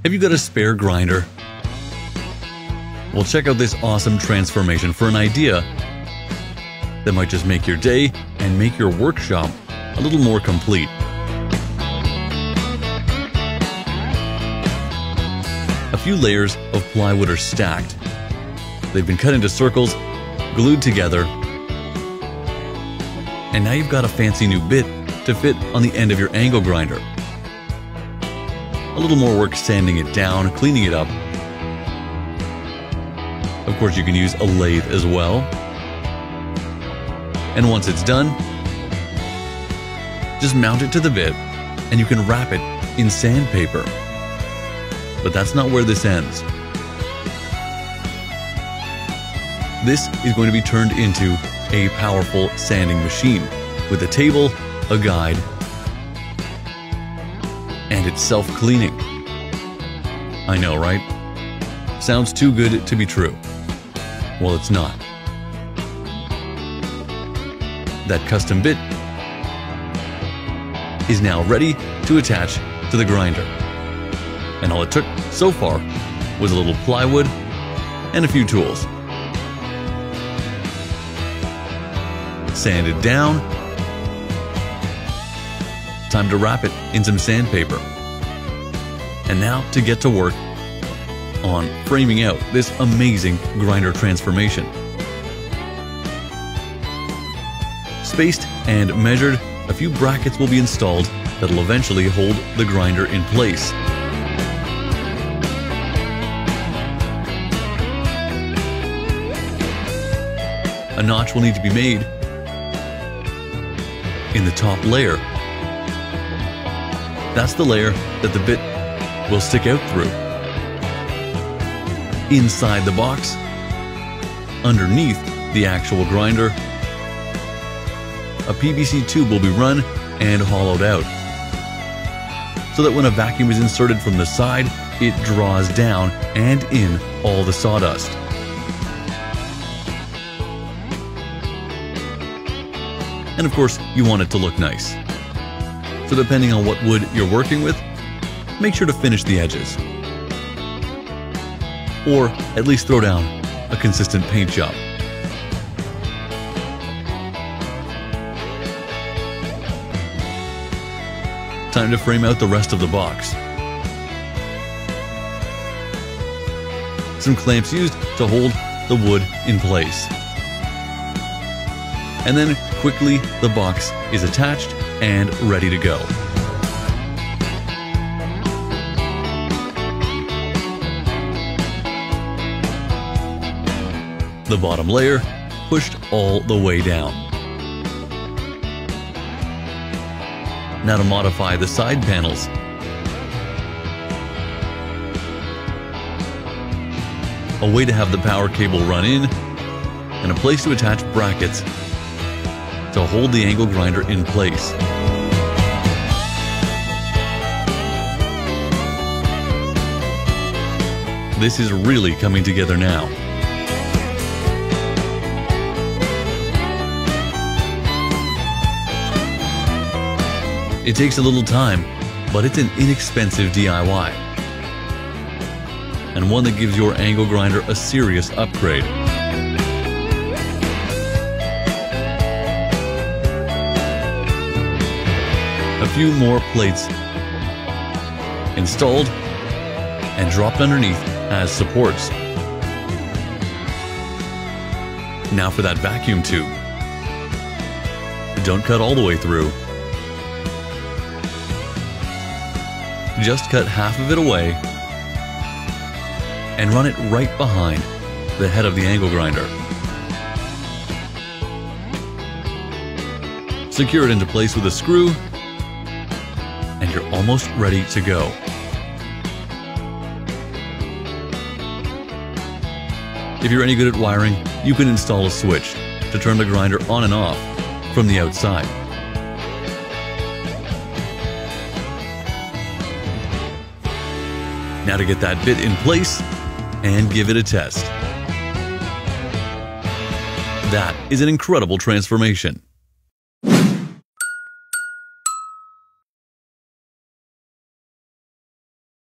Have you got a spare grinder? Well, check out this awesome transformation for an idea that might just make your day and make your workshop a little more complete. A few layers of plywood are stacked. They've been cut into circles, glued together, and now you've got a fancy new bit to fit on the end of your angle grinder. A little more work sanding it down, cleaning it up. Of course, you can use a lathe as well. And once it's done, just mount it to the bit and you can wrap it in sandpaper. But that's not where this ends. This is going to be turned into a powerful sanding machine with a table, a guide, and it's self-cleaning. I know, right? Sounds too good to be true. Well, it's not. That custom bit is now ready to attach to the grinder. And all it took so far was a little plywood and a few tools. Sanded down. Time to wrap it in some sandpaper. And now to get to work on framing out this amazing grinder transformation. Spaced and measured, a few brackets will be installed that'll eventually hold the grinder in place. A notch will need to be made in the top layer. That's the layer that the bit will stick out through. Inside the box, underneath the actual grinder, a PVC tube will be run and hollowed out, so that when a vacuum is inserted from the side, it draws down and in all the sawdust. And of course, you want it to look nice. So depending on what wood you're working with, make sure to finish the edges. Or at least throw down a consistent paint job. Time to frame out the rest of the box. Some clamps used to hold the wood in place. And then quickly the box is attached and ready to go. The bottom layer pushed all the way down. Now to modify the side panels. A way to have the power cable run in, and a place to attach brackets to hold the angle grinder in place. This is really coming together now. It takes a little time, but it's an inexpensive DIY. And one that gives your angle grinder a serious upgrade. A few more plates installed and dropped underneath as supports. Now for that vacuum tube. Don't cut all the way through. Just cut half of it away and run it right behind the head of the angle grinder. Secure it into place with a screw, and you're almost ready to go. If you're any good at wiring, you can install a switch to turn the grinder on and off from the outside. Now to get that bit in place and give it a test. That is an incredible transformation.